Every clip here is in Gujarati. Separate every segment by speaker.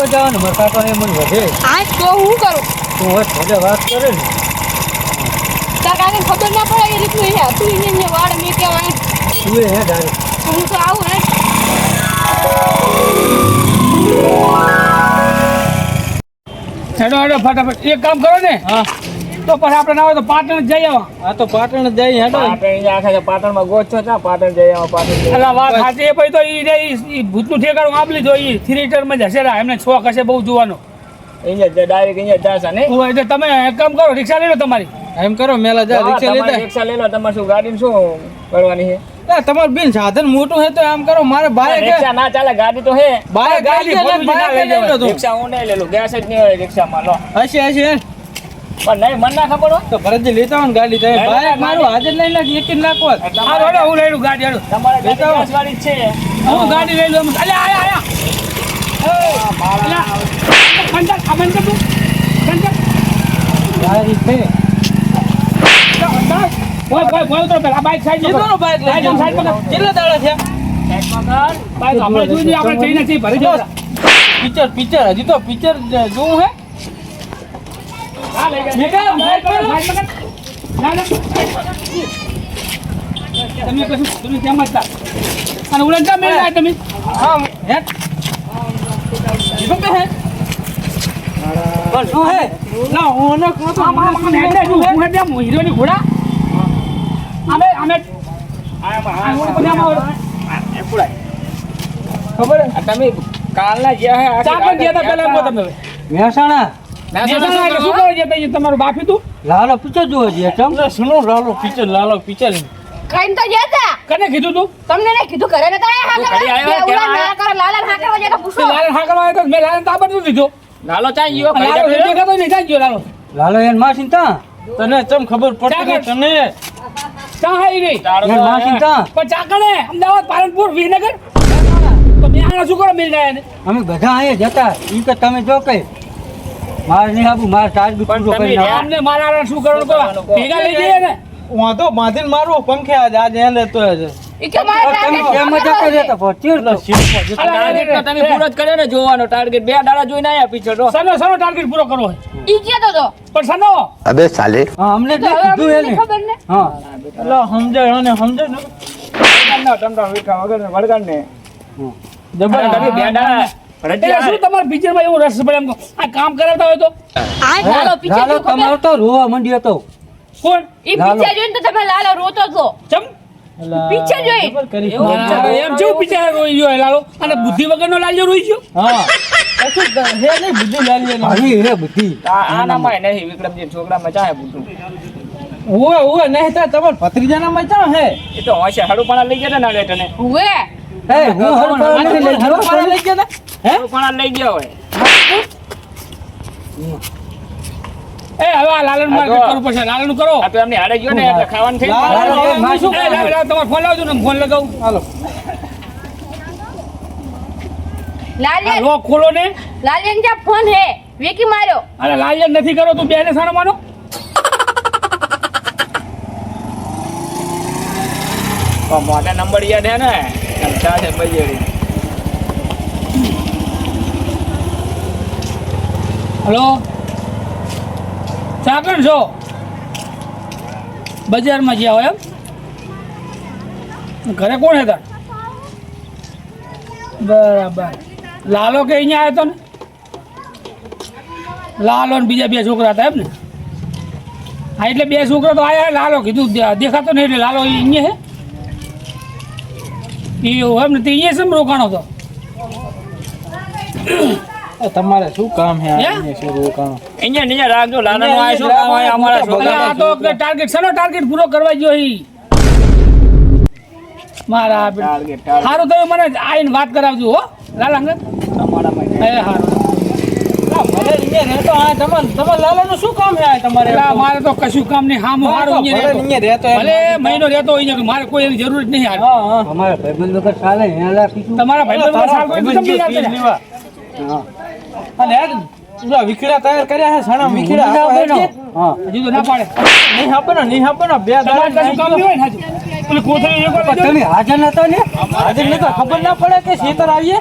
Speaker 1: જોવા જવાનું મારા કાકાને મને વધે
Speaker 2: આ તો હું કરું
Speaker 1: તું હવે થોડે વાત કરે ને
Speaker 2: કાકાને ખબર ના પડે એ રીતનું હે તું એને વાળ મે કહેવાય
Speaker 1: તું હે ડારે
Speaker 2: હું તો આવું હે
Speaker 3: હેડો હેડો ફટાફટ એક કામ કરો ને
Speaker 1: હા
Speaker 3: તો પછી આપણે ના હોય તો પાટણ જઈ આવો
Speaker 1: આ તો પાટણ જઈ હેડો
Speaker 4: પાટણમાં ગોઠો છે પાટણ જઈ આવો પાટણ
Speaker 3: એટલે વાત સાચી પછી તો ઈ ભૂતનું ઠેકાણું આપ લીધો ઈ થિયેટરમાં જ હશે રા એમને શોખ હશે બહુ જોવાનો
Speaker 4: અહીંયા ડાયરેક્ટ અહીંયા જશે નહીં
Speaker 3: એટલે તમે એક કામ કરો રિક્ષા લઈ લો તમારી
Speaker 1: એમ કરો મેલા જા રિક્ષા લેતા
Speaker 4: રિક્ષા લઈ લો તમારે શું ગાડીને શું કરવાની છે
Speaker 1: તમારું બેન સાધન મોટું હે તો આમ કરો મારે બાય
Speaker 4: રિક્ષા ના ચાલે ગાડી તો હે
Speaker 1: બાય ગાડી
Speaker 4: રિક્ષા હું નહીં લેલું ગેસ જ નહીં હોય રિક્ષામાં લો
Speaker 1: હશે હશે
Speaker 4: પણ નહીં મને ના ખબર હોય
Speaker 1: તો ભરતજી લેતા આવો ને ગાડી તો બાય મારું હાજર લઈ નાખ એક જ નાખો
Speaker 3: હા હેડો હું લઈ લઉં ગાડી હેડો
Speaker 4: તમારે ગેસ ગાડી જ છે
Speaker 3: હું ગાડી લઈ લઉં અલ્યા આયા આયા બંદર આ બંદર તું બંદર
Speaker 1: ગાડી છે
Speaker 3: બોલ તો પેલા બાઈક સાઈડ
Speaker 1: કેટલાનો બાઈક લઈ જાવ
Speaker 3: સાઈડ પર
Speaker 1: કેટલા દાડા છે
Speaker 3: બાઈક આપણે જોઈ લઈએ આપણે જઈને જઈ ભરી જવા
Speaker 1: પિક્ચર હજી તો પિક્ચર જોવું હે
Speaker 3: હા લઈ ગયા સાઈડ પર ના ના તમે કશું તમે કેમ હતા અને ઉલટા મેળ આવ્યા તમે
Speaker 1: હા હે જીવન કે હે પણ શું હે ના હું ન કહું તો
Speaker 3: મને હેડે જો હું હેડે હીરોની ઘોડા અમે
Speaker 4: ખબર હે તમે કાલના ગયા હે
Speaker 3: ચા પણ ગયા હતા પેલા તમે
Speaker 1: મહેસાણા
Speaker 3: શું કરવા જતા તમારું બાકી તું
Speaker 1: લાલો પિક્ચર જોવા જઈએ ચમ સુનો લાલો પિક્ચર
Speaker 2: ખાઈને તો ગયા તા
Speaker 3: કને કીધું તું
Speaker 2: તમને ને કીધું ઘરે નતા આયા
Speaker 4: તું ઘરે આવ્યો,
Speaker 2: હા
Speaker 4: કેવા
Speaker 2: ના કર લાલા હા કરવા જતા પૂછો
Speaker 3: લાલ હા કરવા આવ્યો તો મેં લાલ તાબડ નું દીધો
Speaker 4: નાલો ચા ગયો
Speaker 3: લાલ દેખાતો નહીં જાય ગયો લાલો
Speaker 1: લાલો એન માસીન તા તને ચમ ખબર પડતી કે તને
Speaker 3: ચા હાઈ રે
Speaker 1: એન માસીન તા
Speaker 3: પણ ચાકણે અમદાવાદ પાલનપુર વિનગર તો બે આણા શું કરો મિલ જાય ને
Speaker 1: અમે બધા અહીંયા જતા ઈ કે તમે જો કઈ માર નહીં આપું માર ટાર્ગેટ પૂરો
Speaker 4: પણ
Speaker 1: કરી
Speaker 4: તમે
Speaker 1: નાખો
Speaker 3: અમને મારા શું કરવાનું કરો ભેગા લઈ જઈએ ને
Speaker 1: વાંધો બાંધીને મારવો પંખે આજ એ લેતો હશે
Speaker 2: ઈ કે મારા
Speaker 1: તમે કેમ મજા કરે તો પહોંચ્યો
Speaker 4: ટાર્ગેટ તો તમે પૂરો જ કર્યો ને જોવાનો ટાર્ગેટ બે દાડા જોઈને આયા પીછળ રો
Speaker 3: સનો ટાર્ગેટ પૂરો કરવો હોય
Speaker 2: ઈ કેતો તો
Speaker 3: પણ સનો
Speaker 5: अबे साले
Speaker 1: હા અમને એટલે કીધું એને
Speaker 2: ખબર ને
Speaker 1: હા એટલે સમજાય અને સમજાય ને
Speaker 4: ટમટા વીખા વગર વળગાડ ને
Speaker 1: જબર
Speaker 4: તમે બે દાડા
Speaker 3: એટલે શું તમારા પિક્ચરમાં એવું રસ પડે એમ કહો? આ કામ કરાવતા હોય તો
Speaker 2: આ લાલો પિક્ચર
Speaker 1: લાલો
Speaker 2: ખબર
Speaker 1: તમારો તો રોવા મંડ્યો તો
Speaker 3: કોણ
Speaker 2: ઈ પિક્ચર જોઈને તો તમે લાલો રોતો તો
Speaker 3: ચમ
Speaker 2: પિક્ચર જોઈ
Speaker 1: જબર કરી
Speaker 3: મારા એમ જેવું બિચારા રોઈ ગયો એ લાલો અને બુદ્ધિ વગરનો લાલ્યો રોઈ ગયો
Speaker 1: હા કશું હે નહીં બુદ્ધિ લાલી હરી હે બુદ્ધિ
Speaker 4: આનામાં નહીં વિક્રમજી છોકરામાં ચાહે પૂછું
Speaker 1: ઓવે નહીં તો તમાર ભત્રીજાના મચા હે
Speaker 4: એ તો હોશે હડુપણા લઈ ગયા ને લેટને
Speaker 2: હુએ
Speaker 1: હે હું હરપાળા નથી લઈ ગયો હરપાળા લઈ ગયા હે
Speaker 4: હડુપણા લઈ ગયા હોય
Speaker 3: એ હવે આ લાલન માર્કેટ કરવું પડશે લાલન કરો
Speaker 4: આ તો એમની હાડે ગયો ને એટલે ખાવાનું થઈ
Speaker 1: લાલ,
Speaker 4: ગયું.
Speaker 1: લાલ, લાલ, શું
Speaker 3: એ લાલ, લાલ, તમારો ફોન લાવજો ને ફોન લગાવું
Speaker 1: હાલો
Speaker 2: લાલિયન
Speaker 3: લોક ખોલો ને
Speaker 2: લાલિયન જા ફોન હે વેકી માર્યો
Speaker 3: અરે લાલન નથી કરો તું બેને સાનો માનો
Speaker 4: પણ મોટા નંબર યાદ હે ને ચા છે બજેરી
Speaker 3: હલો ચાકણ છો બજારમાં જ્યાં હોય એમ ઘરે કોણ હતા બરાબર લાલો કે અહીંયા આવ્યો હતો ને લાલો ને બીજા બે છોકરા હતા એમ ને હા એટલે બે છોકરા તો આયા લાલો કીધું દેખાતો નહીં એટલે લાલો અહીંયા હે એવું એમ ને તે અહીંયા શેમ રોકાણો હતો
Speaker 1: તમારે શું કામ હે
Speaker 3: હે?
Speaker 1: અહીંયા શું રોકાણો
Speaker 4: અહીંયા રાખજો લાલાનો આ શું કામ હોય અમારા
Speaker 3: અરે
Speaker 4: છોકરા
Speaker 3: આ તો ટાર્ગેટ શેનો ટાર્ગેટ પૂરો કરવા ગયો ઈ મારા
Speaker 4: ટાર્ગેટ
Speaker 3: સારું તમે મને આવીને વાત કરાવજો હો લાલ અંગત
Speaker 4: તમારામાં
Speaker 3: એ સારું
Speaker 1: ભલે અહીંયા રહેતો આ તમાર લાલાનું શું કામ હે આ તમારે
Speaker 3: એટલે મારે તો કશું કામ નહીં હામું
Speaker 1: હા,
Speaker 3: હારું
Speaker 1: તો
Speaker 3: અહીંયા
Speaker 1: ભલે
Speaker 3: રહેતો.
Speaker 1: અહીંયા રહેતો એમ.
Speaker 3: ભલે મહિનો રહેતો હોય અહીંયા, મારે કોઈ એની જરૂર જ નહીં હાલ
Speaker 1: હા હા અમારા ભાઈબંધ વગર ચાલે હે રાખીશું
Speaker 3: તમારા ભાઈબંધ વગર સાલ કોઈ સમજી જાય છે.
Speaker 1: હા અને યાર પૂરા વિખડા તૈયાર કર્યા હે સણા વિખડા હા
Speaker 3: હજી તો ના પાડે
Speaker 1: નહીં આપે ને બે
Speaker 3: તમારે
Speaker 1: દાડા
Speaker 3: કશું કામ નહીં હોય ને હાચું. પેલી કોથળી એક વાર
Speaker 1: પણ
Speaker 3: લેજો ને.
Speaker 1: તમે હાજર નતો ને હાજર નતો ખબર ના પડે કે શેતર આવીએ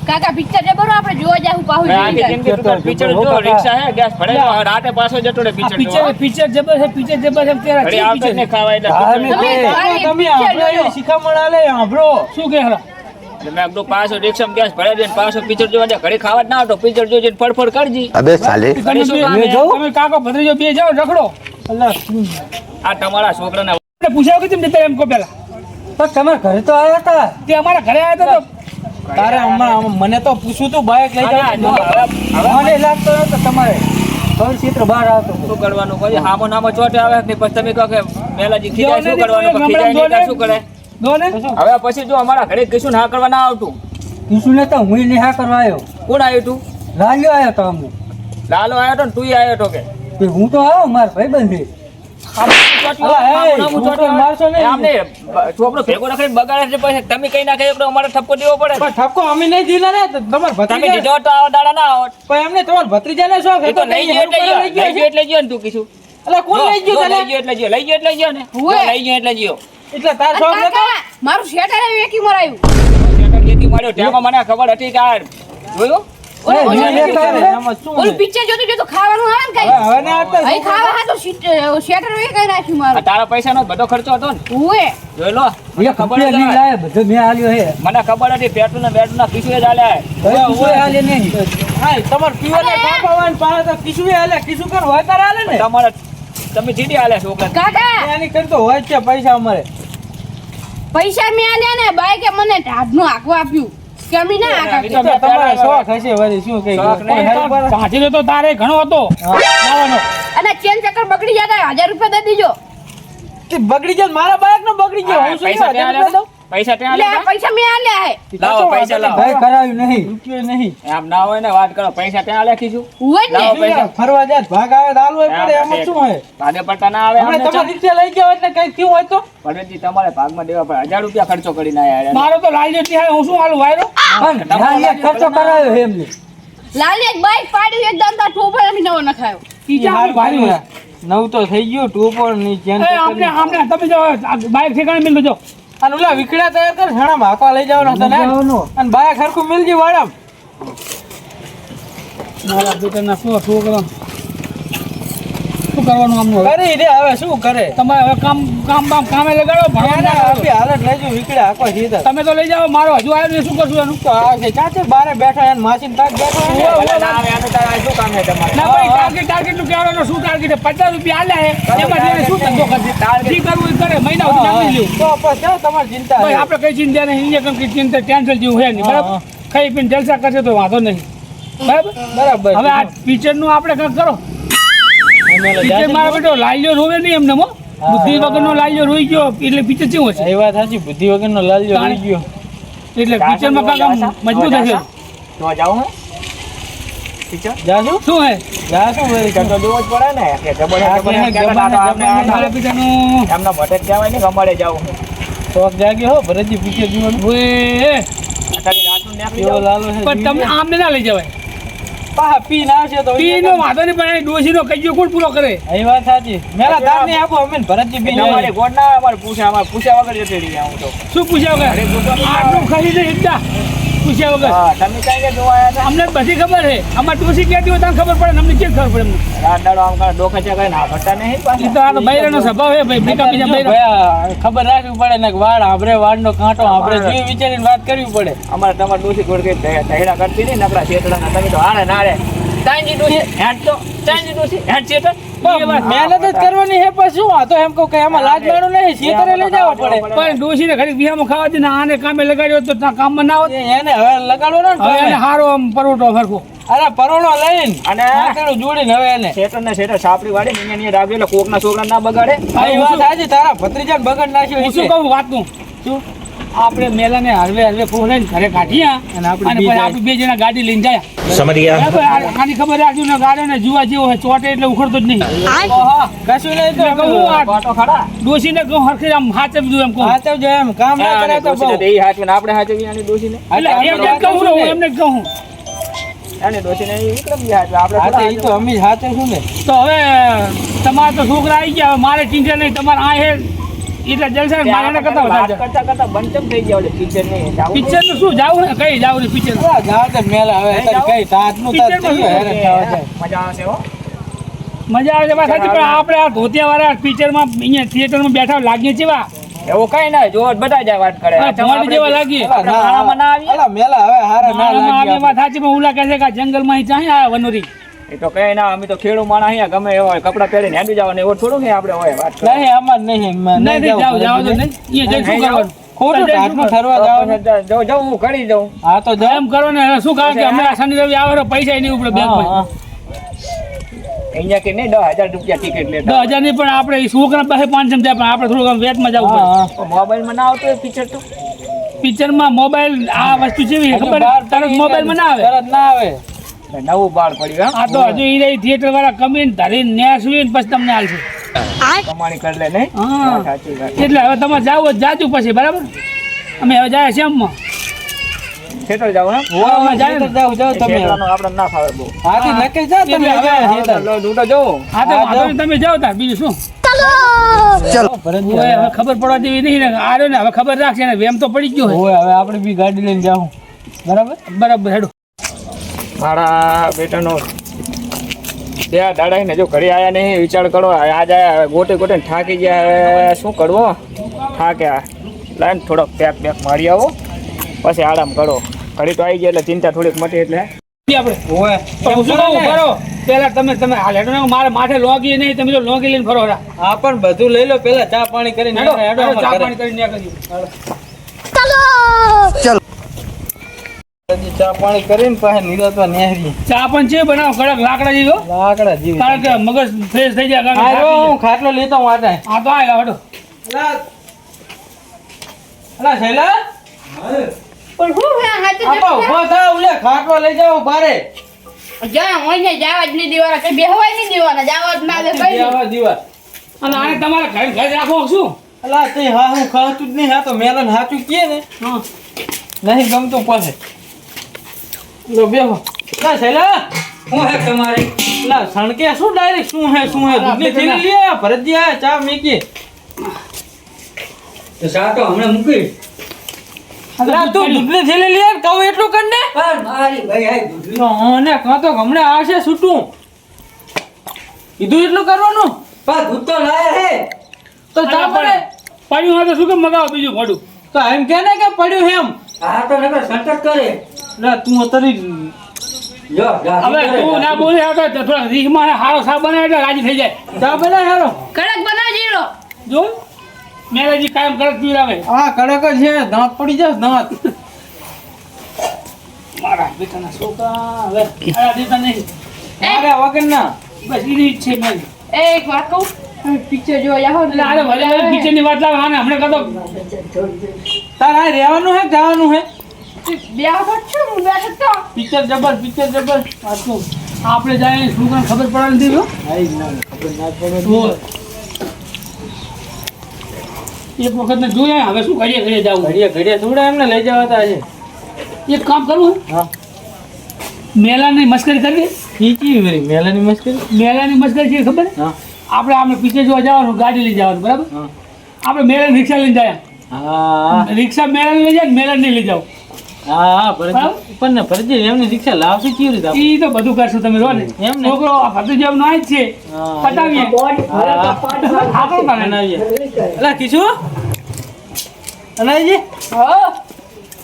Speaker 2: કાકા પિક્ચર છે બરો આપણે જોવા જાવું પાહુ
Speaker 4: હવે આખી જિંદગી તું પિક્ચર જો રિક્ષા હે ગેસ ભરે રાતે પાછો જતો રે પિક્ચર
Speaker 3: પિક્ચર જબર છે પિક્ચર જબર છે તેરા
Speaker 4: ઘડી આવતો જ નહીં ખાવા એટલે
Speaker 1: તમે આપણે શિખામણ આલે સાંભળો
Speaker 3: શું કે હલા
Speaker 4: એટલે મેં કીધું પાછો રિક્ષામાં ગેસ ભરે દે પાછો પિક્ચર જોવા દે ઘડી ખાવા જ ના આવતો પિક્ચર જોજે ફડફડ કરજી
Speaker 5: अबे साले
Speaker 3: તમે કાકો ભત્રીજો બે જાઓ રખડો
Speaker 1: અલ્લાહ
Speaker 4: આ તમારા છોકરાને
Speaker 3: આપણે પૂછ્યા કે તમે એમ કો પેલા
Speaker 1: પણ તમારા ઘરે તો આવ્યા હતા
Speaker 3: તે અમારા ઘરે આવ્યા હતા તો
Speaker 1: તારે હમણાં મને તો પૂછું તું બાઇક લઈ જાવ મને લાગતો નતો તમારે હવે ચિત્ર બહાર આવતો
Speaker 4: શું કરવાનું પછી હામો નામો ચોટે આવે કે પછી તમે કહો કે મેલાજી ખીજાય શું કરવાનું કે ખીજાય નહીં તો શું કરે
Speaker 3: દો ને
Speaker 4: હવે પછી જો અમારા ઘરે કશું ના કરવા ના આવતું
Speaker 1: કિશુને તો હું નિહા કરવા આવ્યો
Speaker 4: કોણ આવ્યું તું
Speaker 1: લાલ્યો આવ્યો તો અમને
Speaker 4: લાલો આવ્યો તો ને તું આવ્યો તો કે
Speaker 1: હું તો આવ્યો મારા ભાઈ બંધી
Speaker 4: છોકરો ભેગો રાખીને બગાડે છે પછી તમે કઈ નાખે એકડો અમારે ઠપકો દેવો પડે
Speaker 1: ઠપકો અમે નહીં દીધા ને તમાર
Speaker 4: તમે
Speaker 1: ભત્રીજા
Speaker 4: દીધો તો આવા દાડા ના આવત
Speaker 1: પણ એમને તમાર ભત્રીજાને શોખ
Speaker 4: એ
Speaker 1: હતો
Speaker 4: તો લઈ ગયો એટલે ગયો ને તું કીધું
Speaker 1: એટલે કોણ લઈ ગયું તને
Speaker 4: લઈ ગયો એટલે ગયો ને
Speaker 2: ઉવે.
Speaker 4: લઈ ગયો એટલે ગયો
Speaker 1: એટલે તાર શોખ નતો
Speaker 2: કાકા મારું શેટર આવ્યું એકી મરાયું
Speaker 4: જેથી માર્યો ત્યાં મને ખબર હતી કે આ જોયું
Speaker 2: ઓલું પિક્ચર જોતું જોતું ખાવાનું આવે ને કઈ
Speaker 1: હવે ના આવતા
Speaker 2: અહીં ખાવા હા તો શેટર એ કઈ નાખ્યું
Speaker 4: આ
Speaker 2: મારું
Speaker 4: તારા પૈસાનો બધો ખર્ચો હતો ને
Speaker 2: ઉવે
Speaker 4: જોઈ લો મને ખબર
Speaker 1: ખબર નહીં
Speaker 4: હતી
Speaker 1: લાય બધો મેં આલ્યો હે
Speaker 4: મને ખબર હતી પેટ્રોલ ને બેટ્રોલ ના કિસ્સે જ આલ્યા
Speaker 1: હવે ઓય હાલે નહીં હા તમાર પીવાને કાપાવાન પાડે તો કિશુએ હાલે કિશુ કર હોય તાર હાલે ને
Speaker 4: તમારે તમે જીડી આલ્યા છોકરા
Speaker 2: કાકા
Speaker 1: એની કર તો હોય જ છે પૈસા અમારે
Speaker 2: પૈસા મેં આલ્યા ને બાઈકે મને ઢાઢનું આખું આપ્યું કે અમે ના આખા
Speaker 4: એ તો
Speaker 1: તો તમારા શોખ હશે વળી શું કઈ
Speaker 4: શોખ નહીં,
Speaker 3: પાટીલો તો તારે ઘણો હતો લાવવાનો
Speaker 2: અને ચેન ચક્કર બગડી જતા 1000 રૂપિયા દઈ દીજો
Speaker 1: કે બગડી જાય મારા બાઈક નો બગડી ગયો હું શું
Speaker 4: પૈસા ત્યાં
Speaker 1: દઉં
Speaker 4: આલ્યા પૈસા ત્યાં
Speaker 2: એટલે આ
Speaker 4: આલ્યા
Speaker 2: પૈસા મેં આલ્યા હે
Speaker 4: લાવો પૈસા લાવો
Speaker 1: ભાઈ કરાવ્યું નહીં રૂપિયો નહીં
Speaker 4: એમ ના હોય ને વાત કરો પૈસા ત્યાં આલ્યા કીધું
Speaker 2: ઉવે જ
Speaker 4: લાવો
Speaker 2: ને
Speaker 4: પૈસા.
Speaker 1: ફરવા જાય ભાગ આવે તો હાલવો પડે એમાં શું હોય
Speaker 4: ભાગે પડતા ના આવે
Speaker 1: હમણાં
Speaker 4: અમને
Speaker 1: તમારે રિક્ષા લઈ ગયા હોય એટલે કઈ થયું હોય તો
Speaker 4: પડેજી તમારે ભાગમાં દેવા પડે 1000 રૂપિયા ખર્ચો કરીને આયા
Speaker 3: મારો તો લાલ જેટલી હોય હું શું હાલું વાયરો
Speaker 1: પણ ના, એ ખર્ચો કરાવ્યો છે એમને
Speaker 2: લાલી એક બાઈક પાડ્યું એક દંતા ઠોપર અમે નવો નખાયો
Speaker 3: ઈજા
Speaker 1: હારું
Speaker 3: ભાઈ
Speaker 1: કર્યું. નવ તો થઈ ગયું ટુ પણ ની ચેન
Speaker 3: એ આમને આમને તમે જો બાઈક ઠેકાણે મિલ જો
Speaker 1: અને ઓલા વિકડા તૈયાર કર ઘણા ભાકા લઈ જવાનો તને અને બાયા ખરખું મિલજી વાડામ
Speaker 3: મારા બેટાના શું છોકરા શું કરવાનું આમનું હવે
Speaker 1: કરી દે હવે શું કરે
Speaker 3: તમારે હવે કામે લગાડો ભણવા
Speaker 1: એને
Speaker 3: ના
Speaker 1: આપી હાલત લઈ જો વિકડા આખો સીધા
Speaker 3: તમે તો લઈ જાઓ મારો હજુ આવ્યો નહીં, શું કરશું એનું
Speaker 1: તો આ કે ચાચે બારે બેઠા એને માસીન તાક બેઠો
Speaker 3: ઉવે, ઉવે.
Speaker 4: ના આવે આનું તારે શું કામ છે તમારે
Speaker 3: ના ભાઈ ટાર્ગેટ નું કહેવાનો શું ટાર્ગેટ છે 50 રૂપિયા આલ્યા હે એમાં જેને શું ધંધો કરશે જે કરવું એ કરે મહિના સુધી નાખી લેવું
Speaker 1: તો પછી તમારી ચિંતા
Speaker 3: ભાઈ
Speaker 1: છે.
Speaker 3: આપણે કઈ ચિંતા નહીં ઇન્જેક્શન કઈ ચિંતા ટેન્શન જેવું છે નહીં બરાબર ખાઈ પીને જલસા કરશે તો વાંધો નહીં બરાબર
Speaker 1: બરાબર
Speaker 3: હવે આ પિક્ચર નું આપણે કંઈક કરો પિક્ચર મારા બેટો લાલ્યો રોવે નહીં એમને મો બુદ્ધિ વગરનો લાલ્યો રોઈ ગયો એટલે પિક્ચર કેવું હશે
Speaker 1: એ વાત સાચી બુદ્ધિ વગરનો લાલ્યો રહી ગયો
Speaker 3: એટલે પિક્ચરમાં કાંઈક આમ મજબૂત હશે
Speaker 4: તો જાઓ હે પિક્ચર
Speaker 1: જાશું
Speaker 3: શું હે
Speaker 1: જાશું ભાઈ
Speaker 4: તો જોવો જ પડે ને કે જબરદસ્ત
Speaker 1: હા, કે
Speaker 3: મારા પિતાનું
Speaker 4: એમના ભટક કહેવાય ને અમારે જાવું
Speaker 1: શોખ જાગ્યો હો ભરતજી પિક્ચર જોવાનું
Speaker 3: ઓએ
Speaker 4: ખાલી રાતનું નીકળી
Speaker 1: કેવો
Speaker 4: જાવ
Speaker 1: લાલો છે
Speaker 3: પણ તમને આમને ના લઈ જવાય
Speaker 1: પાહા પી ના આવશે તો
Speaker 3: પીનો વાંધો નહીં પણ ડોશીનો કજ્જો કોણ પૂરો કરે
Speaker 1: એ વાત સાચી મેલા તાર ને આપો અમે ને ભરતજી પી
Speaker 4: અમારે
Speaker 1: જાય
Speaker 4: ગોળ ના અમારે પૂછ્યા વગર જતી રહી હું તો
Speaker 3: શું પૂછ્યા વગર
Speaker 4: અરે પૂછો
Speaker 3: આટલું ખાઈ દે એકદા પૂછ્યા વગર
Speaker 4: હા તમે કઈ કે જોવા આવ્યા હતા
Speaker 3: અમને બધી ખબર છે અમાર ડોશી કહેતી હોય તને ખબર પડે ને અમને કેમ ખબર પડે અમને?
Speaker 4: રાત દાડો આમ કરે ડોકા છે કઈ ના ભરતા નહીં
Speaker 3: ઈ
Speaker 4: પાછા
Speaker 3: તો આ તો બૈરાનો સ્વભાવ છે ભાઈ બેટા બીજા બૈરા
Speaker 1: ભાઈ, ખબર રાખવી પડે ને કે વાળ આભરે વાળનો કાંટો આભરે જે વિચારીને વાત કરવી પડે
Speaker 4: અમારે તમારે ડોસી ગોળ કઈ તહેડા કરતી નહીં નકરા શેતડાના તમે તો હારે ના રે તાંજી ડોસી હેડ તો તાંજી ડોસી હેડ શેતર
Speaker 1: મહેનત જ કરવાની હે પણ શું આ તો એમ કહું કે આમાં લાજ મેળું નહીં શેતરે લઈ જવા પડે
Speaker 3: પણ ડોશીને ઘડી બિહામાં ખાવા દે ને આને કામે લગાડ્યો તો ત્યાં કામમાં ના હોત
Speaker 1: એને હવે લગાડવાનો ને
Speaker 3: હવે એને
Speaker 1: તમે.
Speaker 3: હારો આમ પરોઠો ફરકો
Speaker 1: અરે પરોણો લઈને
Speaker 4: અને
Speaker 1: નાકેલું જોડીને હવે એને
Speaker 4: શેતર ને શેતર સાપડી વાળી ને અહીંયા રાખજો એટલે કોકના છોકરા ના બગાડે
Speaker 1: આ વાત સાચી તારા ભત્રીજાને બગડ નાખ્યો
Speaker 3: હું
Speaker 1: ઈ
Speaker 3: શું
Speaker 1: છે.
Speaker 3: કહું વાતનું
Speaker 1: શું?
Speaker 3: આપણે મેલાને હરવે હરવે ફોલાઈને ઘરે કાઢ્યા
Speaker 1: અને
Speaker 3: અને
Speaker 1: આપણે
Speaker 3: પછી આપણે બે જણા ગાડી લઈને જાય
Speaker 5: समझ गया
Speaker 3: બરાબર? આની ખબર રાખજો ને ગાડી ને જુવા જેવો હોય ચોટે એટલે ઉખડતો જ નહીં
Speaker 1: ઓહો, કશું નહીં તો
Speaker 3: એટલે કહું આ
Speaker 4: પાટો ખડા
Speaker 3: ડોશીને કહું હરખી આમ હાચવી દઉં એમ કહું
Speaker 1: હા તો જો એમ કામ ના કરે તો બહુ
Speaker 4: એ હાચવીને આપણે હાચવી આની ડોસીને
Speaker 3: એટલે એમ જ કહું ને હું એમને જ કહું
Speaker 4: આની ડોસીને ઈ વિક્રમ બી હાચવે આપણે
Speaker 1: હા તો
Speaker 4: થોડા
Speaker 1: ઈ તો અમે હાથે શું ને
Speaker 3: તો હવે તમારા તો છોકરા આવી ગયા હવે મારે ચિંતા નહીં તમારે આ હે એટલે જલસા મારે એના કરતા
Speaker 4: વાત
Speaker 3: વધારે
Speaker 4: કરતા કરતા બંધ કેમ થઈ ગયા ઓલે પિક્ચર નહીં જાવું?
Speaker 3: પિક્ચર નું શું જાવું ને કઈ જાવું ને પિક્ચર
Speaker 1: આ જાવ તો મેલા હવે
Speaker 4: નહીં જાવ?
Speaker 1: કઈ તાતનું તાત
Speaker 3: પિક્ચરમાં
Speaker 1: થઈ ગયું, હેરાન થવા જાય.
Speaker 4: મજા આવશે હો.
Speaker 3: મજા આવે છે વાત સાચી પણ આપણે આ ધોતિયા વાળા પિક્ચરમાં અહીંયા થિયેટરમાં બેઠા લાગીએ છીએ
Speaker 4: એવું કઈ ના જો બધા જ વાત કરે
Speaker 3: હા, ભોંડ જેવા લાગીએ.
Speaker 4: આપણે ખાણામાં ના આવીએ
Speaker 1: અલા મેલા હવે હારા ના લાગી
Speaker 3: વાત સાચી પણ ઉલા કહે છે કે આ જંગલમાં અહીં ચાહી આયા વનોરી
Speaker 4: એ તો કઈ ના અમે તો ખેડૂ માણસ અહીંયા ગમે એવા કપડા પહેરીને હેડું જવાનું એવું થોડું કે આપણે હોય વાત કરે.
Speaker 1: નહીં આમાં જ નહીં
Speaker 3: નહીં જાવ જાવ તો નહીં અહીંયા જઈ શું કરવાનું
Speaker 1: ખોટું હાથમાં ઠરવા જાવ
Speaker 4: જાઉં હું કરી દઉં
Speaker 1: હા તો જાવ
Speaker 3: એમ કરો ને હવે શું કારણ કે હમણાં શનિ રવિ આવે તો પૈસા નહીં ઉપડે બેંકમાં
Speaker 4: અહીંયા કે નહીં 10,000 રૂપિયા ટિકિટ લેતા
Speaker 3: 10,000 ની પણ આપણે ઈ છોકરા પાસે 500 જાય પણ આપણે થોડુંક આમ વેતમાં જવું પડે
Speaker 4: મોબાઈલમાં ના આવતું પિક્ચર તો
Speaker 3: પિક્ચરમાં મોબાઈલ આ વસ્તુ જેવી ખબર તરત મોબાઈલમાં ના આવે
Speaker 1: તરત ના આવે
Speaker 4: નવું બાળ પડ્યું
Speaker 3: આ તો હજુ ઈ રહી થિયેટર વાળા કમીને ધરીને ન્યા સુઈને પછી તમને હાલશે
Speaker 4: કમાણી કરી લે નહીં
Speaker 3: હા
Speaker 4: સાચી વાત
Speaker 3: એટલે હવે તમારે જાવ જાજુ પછી બરાબર અમે હવે જાય છે એમમાં
Speaker 4: થિયેટર જાવ ને
Speaker 3: હા, જાય ને.
Speaker 1: જાવ જાવ તમે
Speaker 4: થિયેટરનું આપણે ના ફાવે બહુ
Speaker 1: હાથી નક્કી જા તમે
Speaker 3: એટલે હવે
Speaker 1: હવે
Speaker 4: દૂધો જવું
Speaker 3: હા તો વાંધો નહીં, તમે જાઓ તાર બીજું શું ઓય, હવે ખબર પડવા જેવી નહીં ને આ રહ્યો ને હવે ખબર રાખશે ને વેમ તો પડી ગયો
Speaker 1: ઓય હવે આપણે બી ગાડી લઈને જાવું બરાબર
Speaker 3: બરાબર હેડો
Speaker 4: મારા બેટાનો ત્યાં દાડાઈને જો ઘરે આવ્યા નહીં વિચાર કરો આજ આયા ગોટે ગોટે થાકી ગયા હવે શું કરવો થાક્યા લાઈન થોડોક પેક પેક મારી આવો પછી આરામ કરો ઘડી તો આવી ગયા એટલે ચિંતા થોડીક મટી એટલે
Speaker 3: આપણે
Speaker 1: ઓય
Speaker 3: પણ હું શું કહું કરો પેલા તમે હાલ હેડો ને મારે માથે લોગી નહીં તમે જો લોગી લઈને ફરો રા
Speaker 1: આ પણ બધું લઈ લો પેલા ચા પાણી કરીને
Speaker 3: હેડો
Speaker 1: હેડો
Speaker 3: હેડો, ચા
Speaker 1: અમારા
Speaker 3: પાણી કરીને ન્યા કરીએ.
Speaker 1: ઘરે. ચા પાણી કરીને પાછા નિરાતવા નેહરી
Speaker 3: ચા પણ છે બનાવો કડક લાકડા જેવો
Speaker 1: લાકડા જેવી
Speaker 3: કારણ કે મગજ ફ્રેશ થઈ જાય કારણ કે
Speaker 1: આ
Speaker 3: થાકી
Speaker 1: હું ખાટલો લેતો હું આટા
Speaker 3: જાય. હા તો આય હેડો
Speaker 1: અલા શૈલા
Speaker 2: પણ હું હે હાથે
Speaker 1: આપા ઉભો થા ઉલે ખાટલો લઈ જાવ બારે
Speaker 2: જા હોય ને જાવા જ નહીં દેવાના કઈ બેહવાય નહીં દેવાના જાવા જ ના દે કઈ
Speaker 1: દેવા દીવા
Speaker 3: અને આને તમારે ઘરે ઘરે રાખો શું
Speaker 1: અલા તે હા હું ખાતું જ નહીં હા તો મેલન હાચું કહે ને
Speaker 3: હા
Speaker 1: નહીં ગમતું પાસે લો બેહો ના શૈલા
Speaker 3: હું હે તમારી
Speaker 1: લા સણકે શું ડાયરેક્ટ શું હે દૂધની થેલી લે આ ભરત દી આ ચા મેકી
Speaker 5: તો ચા તો હમણાં મૂકી
Speaker 1: લા તું દૂધની થેલી લે કહું એટલું કર ને
Speaker 5: પણ મારી ભાઈ આ દૂધની
Speaker 1: અને કાં તો હમણાં આવશે છૂટું કીધું એટલું કરવાનું
Speaker 5: પણ દૂધ તો લાયા હે
Speaker 1: તો ચા પડે
Speaker 3: પડ્યું હોય તો શું કેમ મગાવો બીજું પડું
Speaker 1: તો એમ કે ને કે પડ્યું એમ
Speaker 5: આ તો નકર સંકટ કરે
Speaker 1: લા તું અત્યારે
Speaker 5: જો
Speaker 3: હવે તું ના બોલે તો થોડા રીખમાં હારો સાબ બનાવે એટલે રાજી થઈ જાય
Speaker 1: ચા બનાય હારો
Speaker 2: કડક બનાવ જીરો
Speaker 3: જો મેરેજી કાયમ કરત પીવડાવે
Speaker 1: આ કડક જ છે દાંત પડી જશે દાંત
Speaker 3: મારા બેટાના છોકરા હવે આ દેતા નહીં
Speaker 1: અરે વગર ના
Speaker 3: બસ એની ઈચ્છે મારી
Speaker 2: એ એક વાત કહું પિક્ચર જોવા જાવ
Speaker 3: એટલે આને ભલે કિચનની વાત લાવે આને હમણાં કહેતો
Speaker 1: તાર આ રહેવાનું હે જવાનું હે
Speaker 2: બે વખત છું હું બેઠો તો
Speaker 1: પિક્ચર જબર
Speaker 3: આ શું આપણે જાય છોકરાને ખબર પડવા નથી હો.
Speaker 1: ખબર ના પડે
Speaker 3: બોલ. એક વખત ને જોયા હવે શું ઘડીએ ઘડીએ જવું
Speaker 1: ઘડિયા થોડા એમને લઈ જવા તા છે
Speaker 3: એક કામ કરવું
Speaker 1: હા
Speaker 3: મેલાની મસ્કરી કરવી
Speaker 1: ખીચી વરી મેલાની મસ્કરી
Speaker 3: મેલાની મસ્કરી છે ખબર
Speaker 1: હા
Speaker 3: આપણે પિક્ચર જોવા જવાનું ગાડી લઈ જવાનું બરાબર
Speaker 1: હા
Speaker 3: આપણે મેલાની રિક્ષા લઈને જાય
Speaker 1: હા
Speaker 3: રિક્ષા મેલાની લઈ જાય મેલા નહીં લઈ જાવ
Speaker 1: હા પણ ને ભરજી એમની રિક્ષા લાવશે કેવી રીતે આપણે?
Speaker 3: એ તો બધું કરશું તમે રહો ને
Speaker 1: એમ ને?
Speaker 3: છોકરો ભતું જેમ નો જ છે
Speaker 1: હા.
Speaker 3: પતાવીએ આપણો કરે
Speaker 1: બનાવીએ અલા કિશુ અનાજી
Speaker 2: હા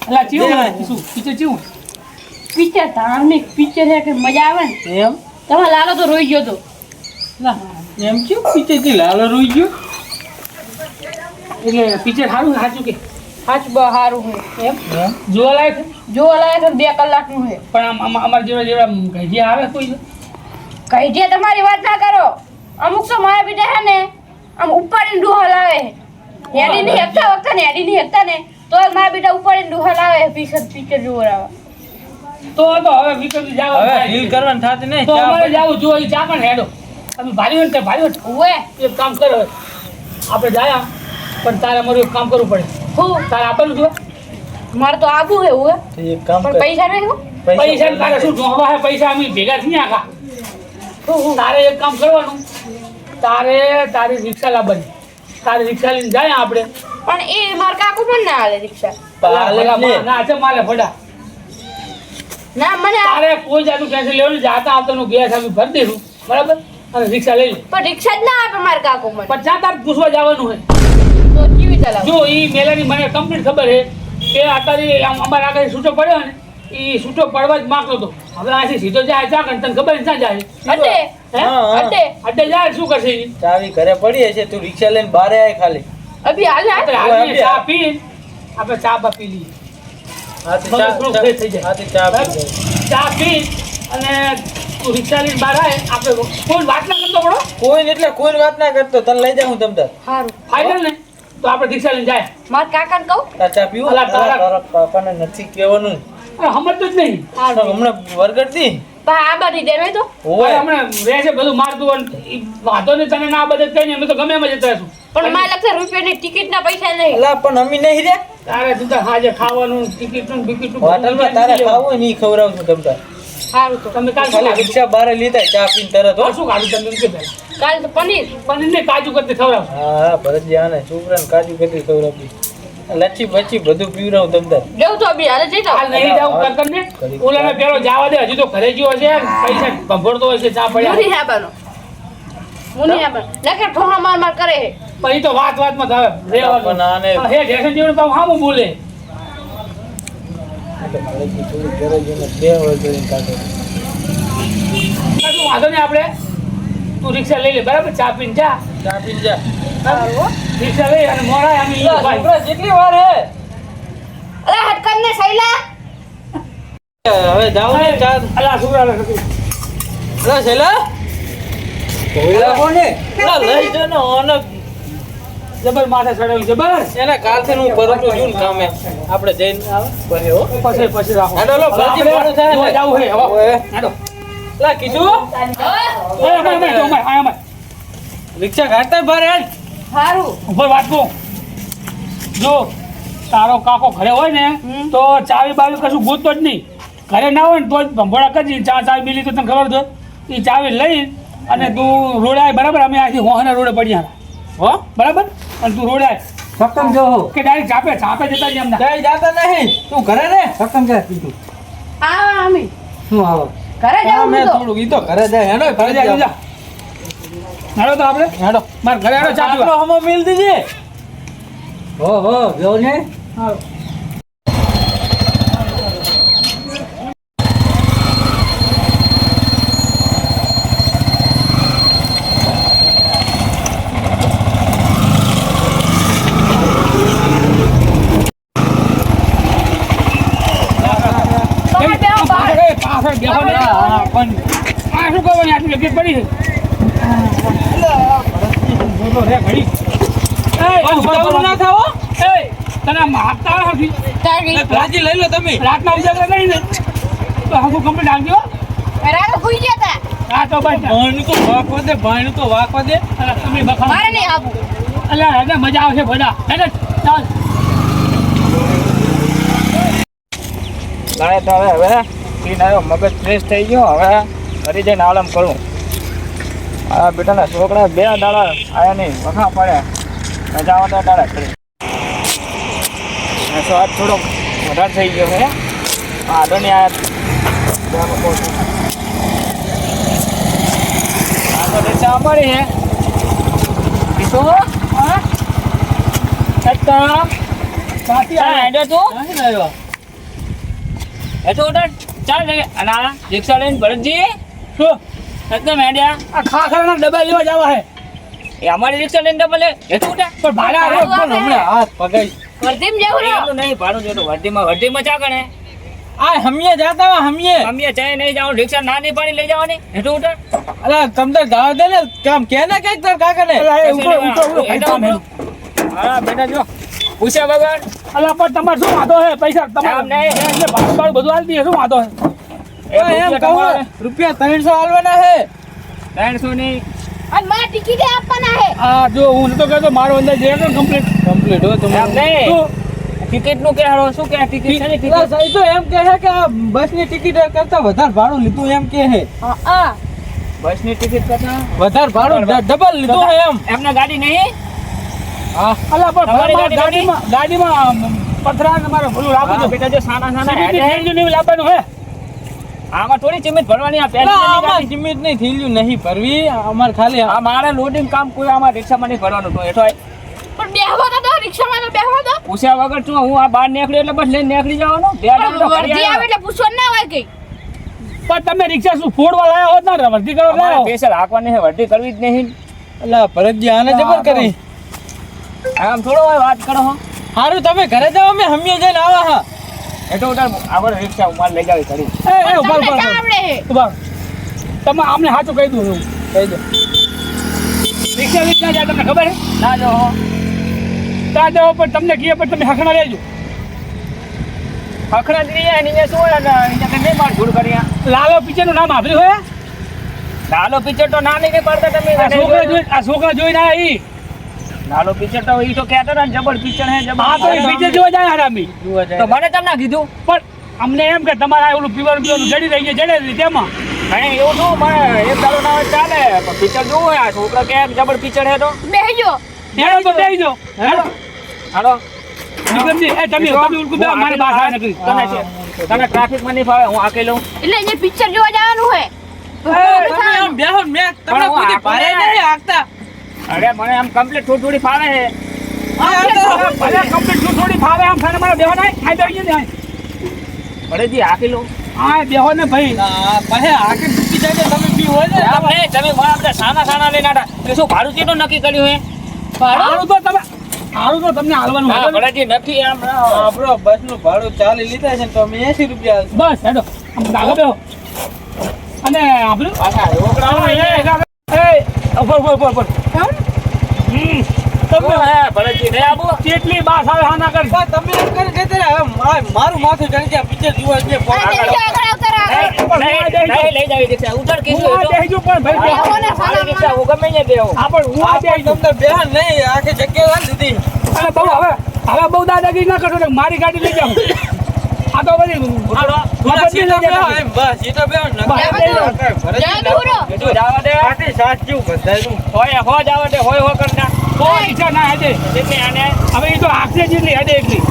Speaker 3: એટલે ચીવું
Speaker 1: બે.
Speaker 3: શું પિક્ચર ચીવું
Speaker 2: પિક્ચર ધાર્મિક પિક્ચર છે કે મજા આવે ને
Speaker 1: એમ
Speaker 2: તમારે લાલો તો રોઈ ગયો તો
Speaker 1: ના એમ કેવું પીછે થી લાલો રોઈ ગયો
Speaker 3: એટલે પિક્ચર સારું સાચું કે
Speaker 2: હાચ બહારું હોય એમ
Speaker 1: એમ
Speaker 3: જોવાલાયક છે?
Speaker 2: જોવા લાયક 2 કલાકનું છે
Speaker 3: પણ અમારા જેવા ગઢિયા આવે કોઈ
Speaker 2: કઈ તમારી વાત ના કરો અમુક તો મારા બેટા હે ને આમ ઉપાડીને ડુહા લાવે હેડી ની હેકતા વખતે ને હેડી ની હેકતા ને તો મારા બેટા ઉપાડીને ડુહા લાવે પિક્ચર જોવા આવે
Speaker 3: તો હવે વિકલ્પ જાવ
Speaker 1: હવે ડીલ કરવાનું થાતું નહીં
Speaker 3: તો
Speaker 1: ચા
Speaker 3: અમારે
Speaker 1: પડી.
Speaker 3: જાવું જોઈએ ચા પણ હેડો તમે ભારી હોય ને ભારી હોય
Speaker 2: ઓએ
Speaker 3: એક કામ કરો આપણે જાય પણ તારે અમારું એક કામ કરવું પડે
Speaker 2: હું
Speaker 3: તારે આપેલું જો
Speaker 2: મારે તો આબુ હે ઓએ
Speaker 1: તો એક કામ
Speaker 2: પણ
Speaker 1: કર
Speaker 2: પૈસા નહીં હું
Speaker 3: પૈસા ને તારે શું જોવા હે પૈસા અમે ભેગા થઈ આખા તારે એક કામ કરવાનું તારે તારી રિક્ષા લાવવાની તારે રિક્ષા લઈને જાય આપણે.
Speaker 2: પણ એ માર કાકુ પણ ના હાલે રિક્ષા.
Speaker 3: ના છે માલે ફડા.
Speaker 2: ના મને
Speaker 3: તારે કોઈ જાતનું ટેન્શન લેવાનું નહીં. જાતા આવતાનું ગેસ આવી ભરી દેશું બરાબર અને રિક્ષા લઈ લે.
Speaker 2: પણ રિક્ષા જ ના આપે માર કાકુ મને.
Speaker 3: પણ જ્યાં તારે પૂછવા જવાનું હોય
Speaker 2: તો કેવી ચલાવ?
Speaker 3: જો એ મેલાની મને કમ્પ્લીટ ખબર છે કે અત્યારે આમ અમારા આગળ છૂટો પડ્યો ને એ છૂટો પડવા જ માંગતો હતો. હવે આથી સીધો જાય ચા તને ખબર ને ક્યાં જાય?
Speaker 2: અડે
Speaker 3: હે?
Speaker 2: અડે
Speaker 3: અડે જાય શું કરશે ઈ?
Speaker 1: ચાવી ઘરે પડી હશે, તું રિક્ષા લઈને બહાર આય ખાલી.
Speaker 2: અભી હાલ ને
Speaker 3: આપણે આવીને ચા પી આપણે ચા બા પી લઈએ. થોડું fresh થઈ જાય. બરાબર? ચા પી અને તું રિક્ષા લઈને બહાર આય. આપણે કોઈ વાત ના કરતો પડો
Speaker 1: કોઈ એટલે કોઈ વાત ના કરતો, તને લઈ જાઉં તમ તાર.
Speaker 2: હારું
Speaker 3: ફાઇનલ ને તો આપણે રિક્ષા લઈને જાય.
Speaker 2: માર કાકાને કહું
Speaker 1: તાર ચા પીવું?
Speaker 3: અલા, તારા-
Speaker 1: તારા પાપાને નથી કહેવાનું.
Speaker 3: અરે સમજતો જ નહીં.
Speaker 1: તો હમણાં વરગડતી
Speaker 2: પા આ બારી દેવે તો
Speaker 3: અરે
Speaker 1: હોય.
Speaker 3: હમણાં રહેશે બધું મારતું હોય ને ઈ વાંધો નહીં તને ના બધે કઈ નહીં અમે તો ગમે એમ જતા રહીશું.
Speaker 2: પણ મારે લગતા રૂપિયાની ટિકિટના પૈસા નહીં.
Speaker 1: અલા પણ અમે નહીં રે
Speaker 3: તારે તું તાર હાજે ખાવાનું ટિકિટનું બિકિટનું બધું
Speaker 1: હોટલમાં તારે ખાવું હોય ને ઈ ખવડાવું છું તમ તાર.
Speaker 2: સારું તો
Speaker 3: તમે કાલ શું
Speaker 1: ખાલી
Speaker 3: ખાધું?
Speaker 1: રિક્ષા બહાર લીધા ચા પીને તરત હો.
Speaker 3: શું ખાધું તમે એમ કે પહેલા?
Speaker 2: કાલ તો પનીર
Speaker 3: પનીર ને કાજુ કતરી ખવડાવશો.
Speaker 1: હા ભરતજી આને છોકરાને કાજુ કતરી ખવડાવી, લચ્છી બચ્છી બધું પીવડાવું તમ તાર.
Speaker 2: જવું તો અભી હાલે જઈ
Speaker 3: કાલ નહીં જાવું કરકર ને ઓલાને પેલો જવા દે. હજી તો ઘરે ગયો હશે પૈસા ભંભોળતો હશે ચા પડ્યા.
Speaker 2: મુની આબાનો મુની આબાનો નકર ઠોહા માર માર કરે હે.
Speaker 3: પણ ઈ તો વાતમાં જ આવે
Speaker 1: પણ
Speaker 3: રહેવાનું.
Speaker 1: આને
Speaker 3: હે ઢેસણ જેવડું તો હામું બોલે.
Speaker 1: ભરતજી થોડું ઘરે જઈને બે વાર કરીને કાઢે.
Speaker 3: કશું વાંધો નહીં આપણે તું રિક્ષા લઈ લે બરાબર ચા પીને જા.
Speaker 1: ચા પીને જા.
Speaker 3: રિક્ષા લઈ અને મોડા અમે ઈ ભાઈ.
Speaker 1: છોકરા જેટલી વાર હે
Speaker 2: અરે હટકર ને સૈલા
Speaker 1: હવે જાવ ને ચા.
Speaker 3: અલા છોકરા અલા છોકરી.
Speaker 1: અલા શૈલા
Speaker 5: કોયલા કોને?
Speaker 1: અલા લઈ જો ને ઓને
Speaker 3: જબર માથે ચડાવ્યું છે બસ.
Speaker 1: એના કાલથી હું પરોટો જોઉં ને કામે આપણે જઈને બને હો.
Speaker 3: પછી રાખો.
Speaker 1: હેડો લો ભરતજી મોડું થાય
Speaker 3: જોવા
Speaker 1: ને.
Speaker 3: જાવું હે હવે.
Speaker 1: ઓય.
Speaker 3: હેડો.
Speaker 1: અલા કીધું રિક્ષા કાઢતા બહાર હેડ.
Speaker 2: સારું
Speaker 3: ઉપર વાત કહું જો તારો કાકો ઘરે હોય ને તો ચાવી બાવી કશું ગોતતો જ નહીં. ઘરે ના હોય ને તો જ ભંભોળા કરજી ચાવી મિલી તો તને ખબર તો એ ચાવી લઈ અને તું રોડાય બરાબર. અમે અહીંથી હોહના રોડે પડ્યા હો બરાબર. અને તું રોડાય
Speaker 5: સક્ષમ જો હો.
Speaker 3: કે ડાયરેક્ટ ચાપે જતા જ એમના.
Speaker 1: કઈ જાતા નહીં તું ઘરે ને.
Speaker 5: સક્ષમ જાય કીધું.
Speaker 2: આ અમે
Speaker 5: શું આવો?
Speaker 2: ઘરે
Speaker 1: હા,
Speaker 2: જાવું
Speaker 1: મેં
Speaker 2: તો
Speaker 1: થોડું ઈ તો ઘરે જાય હેડો
Speaker 3: ઘરે જા જા. હેડો તો આપણે
Speaker 1: હેડો
Speaker 3: માર ઘરે હેડો ચા પીવા.
Speaker 1: આટલો હમો મિલ દીજે.
Speaker 5: હો જો ને.
Speaker 3: હાલો.
Speaker 2: તમે બેહો બહાર.
Speaker 3: પાછળ બેહો ને. પણ આ શું કરવાની આટલી લગેજ પડી છે? બોલો રે ઘડી.
Speaker 1: પણ ઉતાવળું ના થાઓ.
Speaker 3: એ તને આમ આપતા નથી.
Speaker 2: તારી
Speaker 1: રાજી લઈ લો તમે.
Speaker 3: રાતના ઉજાગરા કરી ને તો હાથું કમ્પ્લીટ આવજો.
Speaker 2: રાત ભૂઈ ગયા તા.
Speaker 3: આ તો બસ
Speaker 1: ભાઈનું તો વાકવા દે, ભાઈનું તો વાકવા દે.
Speaker 3: અલા તમે બખાડો.
Speaker 2: મારે નહીં આવું.
Speaker 3: અલા હેડે મજા આવશે બધા. હેડે ચાલ.
Speaker 4: લાય તો હવે પીને આવ્યો મગજ ફ્રેશ થઈ ગયો. હવે ઘરે જઈને આરામ કરું. આ બેટાના છોકરા બે દાડા આયા નહીં વખા પડ્યા મજા આવતા દાડા કરી. સ્વાદ થોડો વધારે થઈ ગયો હે. આદો નહીં આયા આ તો રિક્ષા અમારી હે. કીધું હા
Speaker 3: સાથી
Speaker 4: ચાલ હેડો તું
Speaker 3: ક્યાંથી આવ્યો?
Speaker 4: હેઠો ઉતર ચાલ લે અને આ રિક્ષા લઈને ભરતજી
Speaker 3: શું?
Speaker 4: એકદમ હેડ્યા.
Speaker 3: આ ખાખરાના ડબ્બા લેવા જવા હે.
Speaker 4: એ અમારી રિક્ષા લઈને ડબલ હેઠું ઉતર.
Speaker 3: પણ ભાડા
Speaker 2: ભાડું
Speaker 3: પણ
Speaker 2: આપે.
Speaker 3: હમણાં હાથ પગાઈ.
Speaker 2: વર્ધીમ જેવું રહ્યો.
Speaker 4: એટલું નહીં ભાડું જોતું વર્ધીમાં ચા ગણે.
Speaker 1: આ હમીએ જાતા હો હમીએ.
Speaker 4: અમે ચાય નહીં જાવ રિક્ષા ના નહીં પાડી લઈ જવાની હેઠું ઉતર.
Speaker 1: અલા તમને ગાવ દે ને કામ કે ને કઈક તાર કાકાને.
Speaker 3: અલા એ ઉપર ઉપર ઉપર
Speaker 4: હેઠો
Speaker 3: ખાઈ
Speaker 4: હા બેટા જો પૂછ્યા વગર
Speaker 3: અલા પણ તમારે શું વાંધો હે? પૈસા
Speaker 4: આમ
Speaker 3: તમારે
Speaker 4: નહીં.
Speaker 3: એટલે ભાડું બાડું બધું આલી દઈએ. શું વાંધો હે?
Speaker 1: એમ કહું રૂપિયા 300 આલવાના હે.
Speaker 4: 300 ની
Speaker 2: અને મારે ટિકિટે આપવાના હે.
Speaker 3: આ જો હું નતો કહેતો મારો અંદર જે હતો કમ્પ્લીટ.
Speaker 1: કમ્પ્લીટ હો તમે.
Speaker 4: એમ નહીં
Speaker 3: શું?
Speaker 4: ટિકિટ નું કે હારો શું કે ટિકિટ છે ને
Speaker 1: પેલા
Speaker 4: ટિકિટ
Speaker 1: સાહેબ તો એમ કહે છે કે આ બસની ટિકિટ કરતા વધારે ભાડું લીધું એમ કહે છે.
Speaker 2: હા
Speaker 4: બસની ટિકિટ કરતા
Speaker 1: વધારે ભાડું ડબલ લીધું હે એમ.
Speaker 4: એમને ગાડી નહીં
Speaker 5: હા
Speaker 3: અલા પણ
Speaker 4: તમારી
Speaker 3: મારા ગાડીમાં પથરા ને મારે ભૂલું રાખો
Speaker 4: હા,
Speaker 3: તો
Speaker 4: બેટા જો સાના સાના
Speaker 3: સીધી
Speaker 4: હેડે.
Speaker 3: થેલીઓ ને એવું લાવવાનું હે
Speaker 4: આમાં થોડી ચીમીત ભરવાની આ પહેલી
Speaker 1: ના,
Speaker 4: જલ્દી
Speaker 1: અમારે
Speaker 4: ગાડી.
Speaker 1: સિમેન્ટ નહીં થેલીયું નહીં ભરવી અમારે ખાલી
Speaker 4: આ મારે લોડિંગ કામ કોઈ આમાં રિક્ષામાં નહીં ભરવાનું તો હેઠો
Speaker 2: પણ બેહવા તો રિક્ષામાં તો બેહવા તો
Speaker 4: પૂછ્યા વગર શું હું આ બહાર નીકળ્યું એટલે બસ લઈને નીકળી જવાનું બે દાડા તો ઘરે
Speaker 2: વર્દી આવે
Speaker 4: આવ્યા.
Speaker 2: એટલે પૂછવાનું ના હોય કઈ
Speaker 3: પણ તમે રિક્ષા શું ફોડવા લાયા હોત ને વર્ધી કરવા
Speaker 4: અમારે
Speaker 3: લાયા
Speaker 4: સ્પેશિયલ હાંકવાની છે, વરદી કરવી જ નહીં.
Speaker 1: અલા ભરતજી આને જબર કરી
Speaker 4: આમ થોડો હોય વાત કરો હો.
Speaker 1: હારું તમે ઘરે જાઓ અમે હમીએ જઈને આવા હા
Speaker 4: હેઠો ઉતાર આગળ રિક્ષા ઉમાર લઈ જાવી કરી.
Speaker 3: એ ઉભા
Speaker 2: તમને
Speaker 3: ઉભા
Speaker 2: ચા આવડે હે
Speaker 3: ઉભા તમે આમને સાચું કહી દઉં એવું
Speaker 1: કહી દો
Speaker 3: રિક્ષા રિક્ષા જાય તમને ખબર છે
Speaker 4: ના જો હો.
Speaker 3: ત્યાં જાઓ પણ તમને કહીએ પણ તમે હખણા રહેજો
Speaker 4: હખણા જ નહીં આવે, અહીંયા શું હોય ને, અહીંયા કંઈ નહીં માર ધૂળ કરી આ.
Speaker 3: લાલો પિક્ચરનું નામ સાંભળ્યું હોય
Speaker 4: લાલો પિક્ચર તો ના નહીં પડતા તમે
Speaker 3: આ છોકરા જોઈને આયા ઈ
Speaker 4: લાલો પિક્ચર તો ઈ તો કહેતા હતા ને જબર પિક્ચર હે જબર.
Speaker 3: આ તો એ પિક્ચર જોવા જાય હરામી
Speaker 1: જોવા
Speaker 4: તો
Speaker 1: જાય
Speaker 4: મને તમને ના કીધું
Speaker 3: પણ અમને એમ કે તમારે આ ઓલું પીવાનું જડી રહી છે જડે રહી તેમાં
Speaker 4: નહીં એવું શું મને એક દાડો ના હોય ચાલે પણ પિક્ચર જોવું હોય આ છોકરા કે જબર પિક્ચર હે તો
Speaker 2: બેહજો
Speaker 3: હેડો તો બેસી જાઓ હેડો
Speaker 4: હાલો
Speaker 3: નિગમજી એ તમે ઉલકુ બે મારી બહાર આ નકરી
Speaker 4: તને છે તને ટ્રાફિકમાં નહીં ફાવે હું આકે લઉં.
Speaker 2: એટલે જે પિક્ચર જોવા જવાનું હોય
Speaker 1: તમે આમ બેહો ને મેં તમને
Speaker 4: પણ હું
Speaker 1: કોઈ
Speaker 4: આ
Speaker 1: ભારે
Speaker 4: ભારે
Speaker 1: નહીં હાંકતા
Speaker 4: અરે મને આમ કમ્પ્લીટ થોડી થોડી ફાવે છે.
Speaker 3: ભલે કમ્પ્લીટ થોડી ફાવે આમ ફાને મારે બેહો નહીં આ બેહી જાય
Speaker 4: ભલેજી આકે લઉં.
Speaker 3: હા બેહો ને ભાઈ
Speaker 1: પછી આકે ચૂકી જાય ને તમે બી હોય ને
Speaker 4: આમ નહીં, તમે મને આપણે સાના સાના લઈને આટા એ શું ભાડું ચેટલું નક્કી કર્યું હે
Speaker 3: હારું તો તમે હારું તો તમને હાલવાનું
Speaker 4: હા,
Speaker 3: હોય
Speaker 4: ભલેજી નથી આમ
Speaker 1: આપણો બસનું ભાડું 40 લીધા છે ને તો અમે 80 રૂપિયા
Speaker 3: બસ હેડો આમ આગળ બેહો અને આપણું
Speaker 4: પાછા રોકડા
Speaker 3: ઉપર
Speaker 4: તમે હે ભલેજી નહીં આવું.
Speaker 3: કેટલી બાસ આવે હાના કર
Speaker 1: તમે એમ કરી દેતા ને, હવે મારું માથું ચડી જાય પિક્ચર જોવા છે
Speaker 2: આગળ આવતા રહો.
Speaker 4: નહીં લઈ જાવી રિક્ષા ઉતાર કીધું
Speaker 3: હું આ
Speaker 4: એ તો.
Speaker 3: બેહી જાઉં પણ ભાઈ બેહો.
Speaker 2: બેહો ને
Speaker 4: મારી
Speaker 2: સાના
Speaker 4: રિક્ષા હું ગમે ત્યાં બેહું.
Speaker 3: હા પણ હું આ બેહી જાઉં.
Speaker 1: તમને બેહાન નહીં આખી જગ્યા વાળી દીધી
Speaker 3: અને બહુ હવે બહુ દાદાગીરી ના કરશો ને મારી ગાડી લઈ જાઉં આ તો બધી
Speaker 4: હાલો.
Speaker 1: થોડા
Speaker 3: મફતની
Speaker 1: સીધા
Speaker 3: લઈ
Speaker 1: બેહો
Speaker 3: જાઉં.
Speaker 1: એમ બસ સીધા બેહો ને
Speaker 3: બસ,
Speaker 2: જય ગુરુ.
Speaker 4: કીધું જાવા દે.
Speaker 1: આથી સાથ જેવું બધાયનું.
Speaker 4: હો જાવા દે હોય કર ના.
Speaker 3: કોઈ ઈચ્છા ના હેડે
Speaker 4: એટલે આને
Speaker 3: હવે એ તો આખરે જેટલી હેડે એટલી